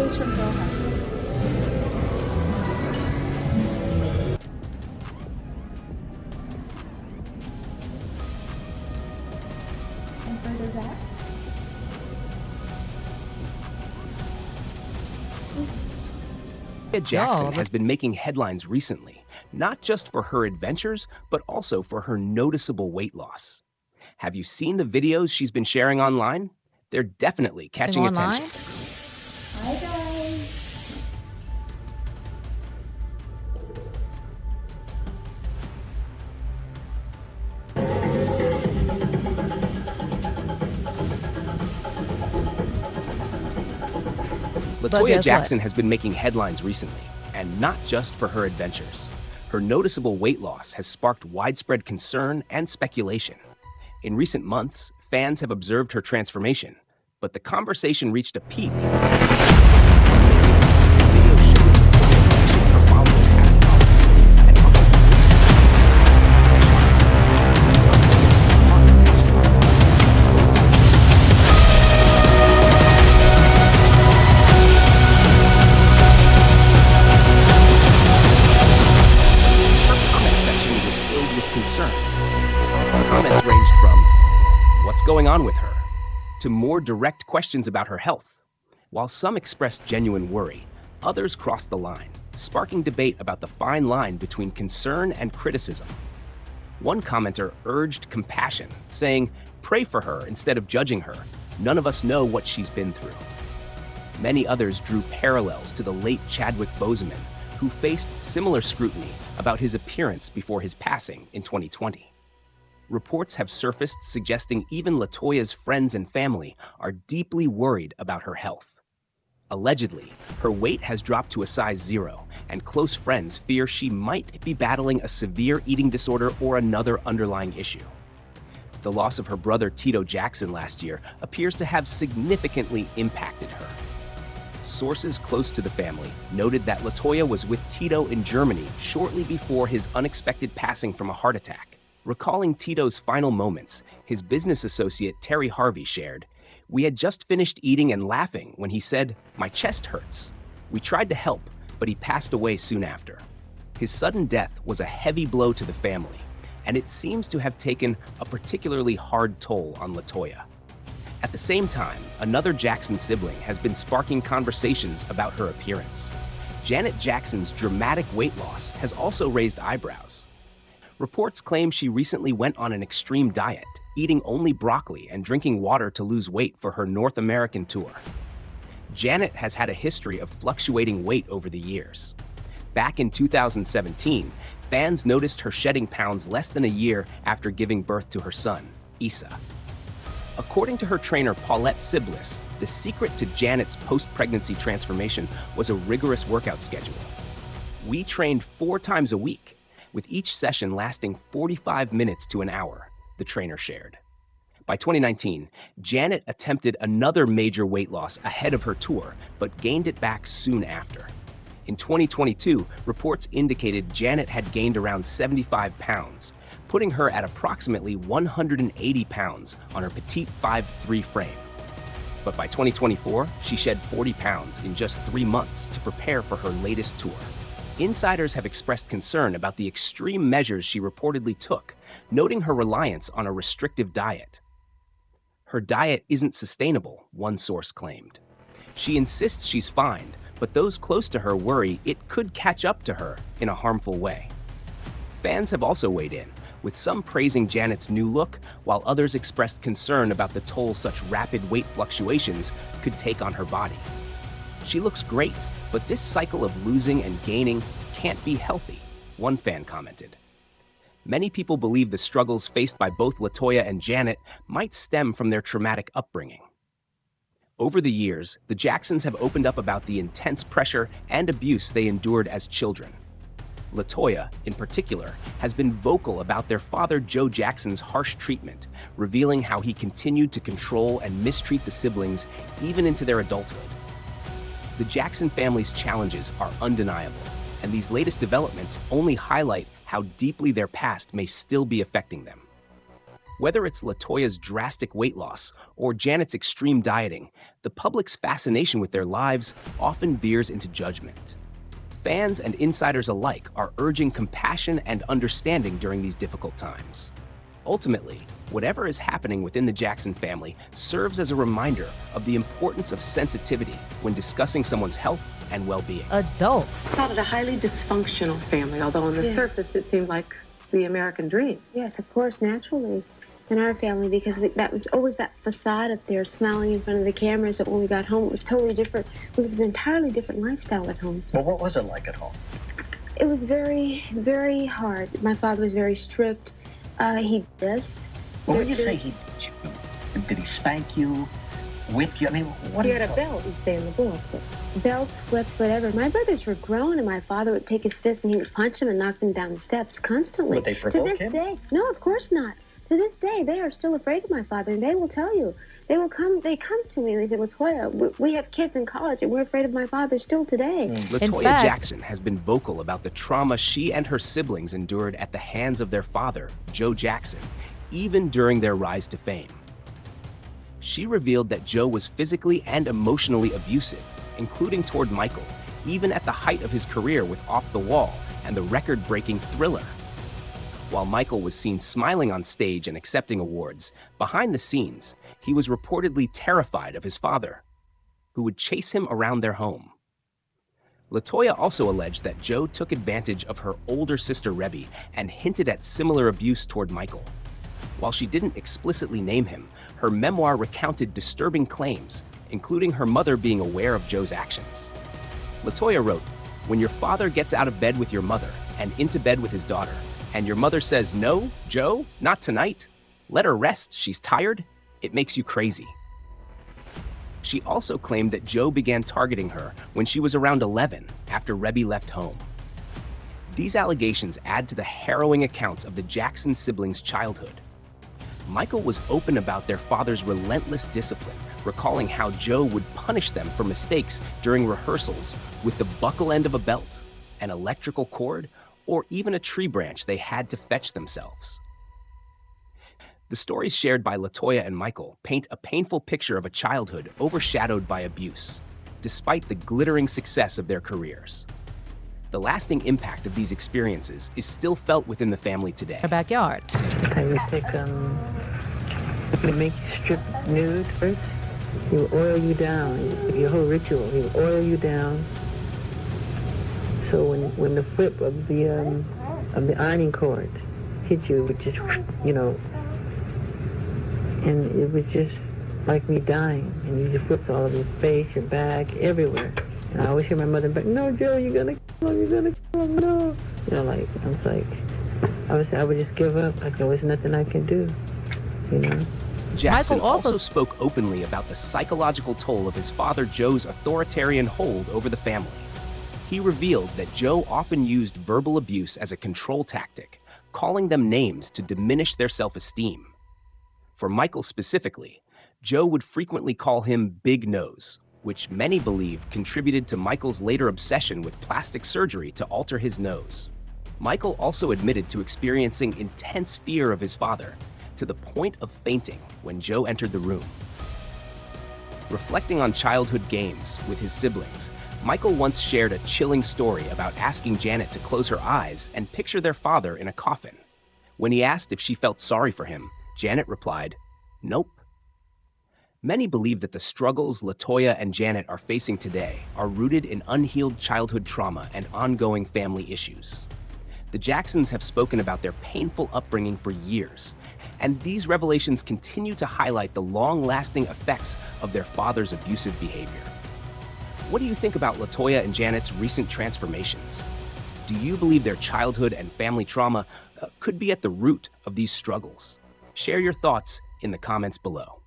photos from Doha. And further back. Toya Jackson has been making headlines recently, not just for her adventures, but also for her noticeable weight loss. Have you seen the videos she's been sharing online? They're definitely catching attention. Hi guys! Latoya Jackson has been making headlines recently, and not just for her adventures. Her noticeable weight loss has sparked widespread concern and speculation. In recent months, fans have observed her transformation, but the conversation reached a peak. Comments ranged from, "What's going on with her?" to more direct questions about her health. While some expressed genuine worry, others crossed the line, sparking debate about the fine line between concern and criticism. One commenter urged compassion, saying, "Pray for her instead of judging her. None of us know what she's been through." Many others drew parallels to the late Chadwick Boseman, who faced similar scrutiny about his appearance before his passing in 2020. Reports have surfaced suggesting even Latoya's friends and family are deeply worried about her health. Allegedly, her weight has dropped to a size 0, and close friends fear she might be battling a severe eating disorder or another underlying issue. The loss of her brother Toya Jackson last year appears to have significantly impacted her. Sources close to the family noted that Latoya was with Toya in Germany shortly before his unexpected passing from a heart attack. Recalling Toya's final moments, his business associate Terry Harvey shared, "We had just finished eating and laughing when he said, 'My chest hurts.' We tried to help, but he passed away soon after." His sudden death was a heavy blow to the family, and it seems to have taken a particularly hard toll on Latoya. At the same time, another Jackson sibling has been sparking conversations about her appearance. Janet Jackson's dramatic weight loss has also raised eyebrows. Reports claim she recently went on an extreme diet, eating only broccoli and drinking water to lose weight for her North American tour. Janet has had a history of fluctuating weight over the years. Back in 2017, fans noticed her shedding pounds less than a year after giving birth to her son, Issa. According to her trainer Paulette Siblis, the secret to Janet's post-pregnancy transformation was a rigorous workout schedule. "We trained 4 times a week, with each session lasting 45 minutes to an hour," the trainer shared. By 2019, Janet attempted another major weight loss ahead of her tour, but gained it back soon after. In 2022, reports indicated Janet had gained around 75 pounds, putting her at approximately 180 pounds on her petite 5'3" frame. But by 2024, she shed 40 pounds in just 3 months to prepare for her latest tour. Insiders have expressed concern about the extreme measures she reportedly took, noting her reliance on a restrictive diet. Her diet isn't sustainable, one source claimed. She insists she's fine, but those close to her worry it could catch up to her in a harmful way. Fans have also weighed in, with some praising Janet's new look, while others expressed concern about the toll such rapid weight fluctuations could take on her body. "She looks great, but this cycle of losing and gaining can't be healthy," one fan commented. Many people believe the struggles faced by both Latoya and Janet might stem from their traumatic upbringing. Over the years, the Jacksons have opened up about the intense pressure and abuse they endured as children. Latoya, in particular, has been vocal about their father Joe Jackson's harsh treatment, revealing how he continued to control and mistreat the siblings even into their adulthood. The Jackson family's challenges are undeniable, and these latest developments only highlight how deeply their past may still be affecting them. Whether it's Latoya's drastic weight loss or Janet's extreme dieting, the public's fascination with their lives often veers into judgment. Fans and insiders alike are urging compassion and understanding during these difficult times. Ultimately, whatever is happening within the Jackson family serves as a reminder of the importance of sensitivity when discussing someone's health and well-being. Adults Called it a highly dysfunctional family, although on the surface it seemed like the American dream. Yes, of course, naturally. In our family, because that was always that facade up there, smiling in front of the cameras, but when we got home, it was totally different. We lived an entirely different lifestyle at home. Well, what was it like at home? It was very, very hard. My father was very strict. He did us. Well, when you say he beat you, did he spank you, whip you? I mean, what He do you had a call belt, you say in the book. Belts, whips, whatever. My brothers were grown, and my father would take his fist and he would punch them and knock them down the steps constantly. Would they To provoke this him? day, no, of course not. To this day, they are still afraid of my father, and they will tell you. They come to me and they say, Latoya, we have kids in college and we're afraid of my father still today. Latoya fact- Jackson has been vocal about the trauma she and her siblings endured at the hands of their father, Joe Jackson, even during their rise to fame. She revealed that Joe was physically and emotionally abusive, including toward Michael, even at the height of his career with Off the Wall and the record-breaking Thriller. While Michael was seen smiling on stage and accepting awards, behind the scenes, he was reportedly terrified of his father, who would chase him around their home. Latoya also alleged that Joe took advantage of her older sister Rebby and hinted at similar abuse toward Michael. While she didn't explicitly name him, her memoir recounted disturbing claims, including her mother being aware of Joe's actions. Latoya wrote, "When your father gets out of bed with your mother and into bed with his daughter, and your mother says, 'No, Joe, not tonight. Let her rest, she's tired,' it makes you crazy." She also claimed that Joe began targeting her when she was around 11 after Rebby left home. These allegations add to the harrowing accounts of the Jackson siblings' childhood. Michael was open about their father's relentless discipline, recalling how Joe would punish them for mistakes during rehearsals with the buckle end of a belt, an electrical cord, or even a tree branch they had to fetch themselves. The stories shared by Latoya and Michael paint a painful picture of a childhood overshadowed by abuse, despite the glittering success of their careers. The lasting impact of these experiences is still felt within the family today. our backyard. I would take, to make you strip nude first. He will oil you down. Your whole ritual, he will oil you down. So when the flip of the ironing cord hit you, it would just, and it was just like me dying. And you just flipped all over your face, your back, everywhere. And I always hear my mother back, "No, Joe, you're gonna kill him, you're gonna kill him, no." I would just give up. Like there was nothing I can do, Jackson Michael also spoke openly about the psychological toll of his father Joe's authoritarian hold over the family. He revealed that Joe often used verbal abuse as a control tactic, calling them names to diminish their self-esteem. For Michael specifically, Joe would frequently call him Big Nose, which many believe contributed to Michael's later obsession with plastic surgery to alter his nose. Michael also admitted to experiencing intense fear of his father, to the point of fainting when Joe entered the room. Reflecting on childhood games with his siblings, Michael once shared a chilling story about asking Janet to close her eyes and picture their father in a coffin. When he asked if she felt sorry for him, Janet replied, "Nope." Many believe that the struggles Latoya and Janet are facing today are rooted in unhealed childhood trauma and ongoing family issues. The Jacksons have spoken about their painful upbringing for years, and these revelations continue to highlight the long-lasting effects of their father's abusive behavior. What do you think about Latoya and Janet's recent transformations? Do you believe their childhood and family trauma could be at the root of these struggles? Share your thoughts in the comments below.